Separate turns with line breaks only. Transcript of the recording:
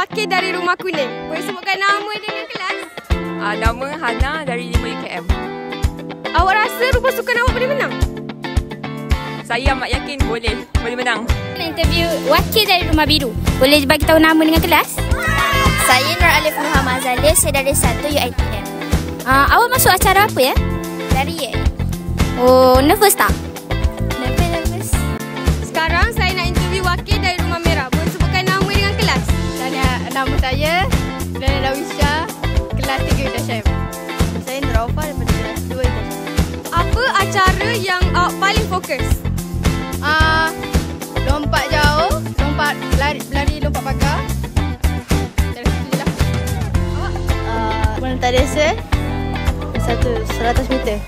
wakil dari Rumah Kuning. Boleh sebutkan nama dengan kelas?
Nama Hana dari 5 UKM.
Awak rasa rumah sukan awak boleh menang?
Saya amat yakin boleh menang.
Interview wakil dari Rumah Biru. Boleh bagi tahu nama dengan kelas? Saya Nur Alif Muhammad Zalif, saya dari 1 UiTM. Awak masuk acara apa ya? Dari UiTM. Oh, nervous tak? Nervous.
Sekarang saya nak interview wakil dari Rumah Merah. Boleh sebutkan nama dengan kelas?
Nama saya Nana Dawisha, kelas 3 UiTM. Saya Nur Aufa daripada kelas 2 UiTM.
Apa acara yang awak paling fokus?
Lompat jauh, lari lompat pagar. Dari situ je lah. Awak? Wanita desa 100 meter.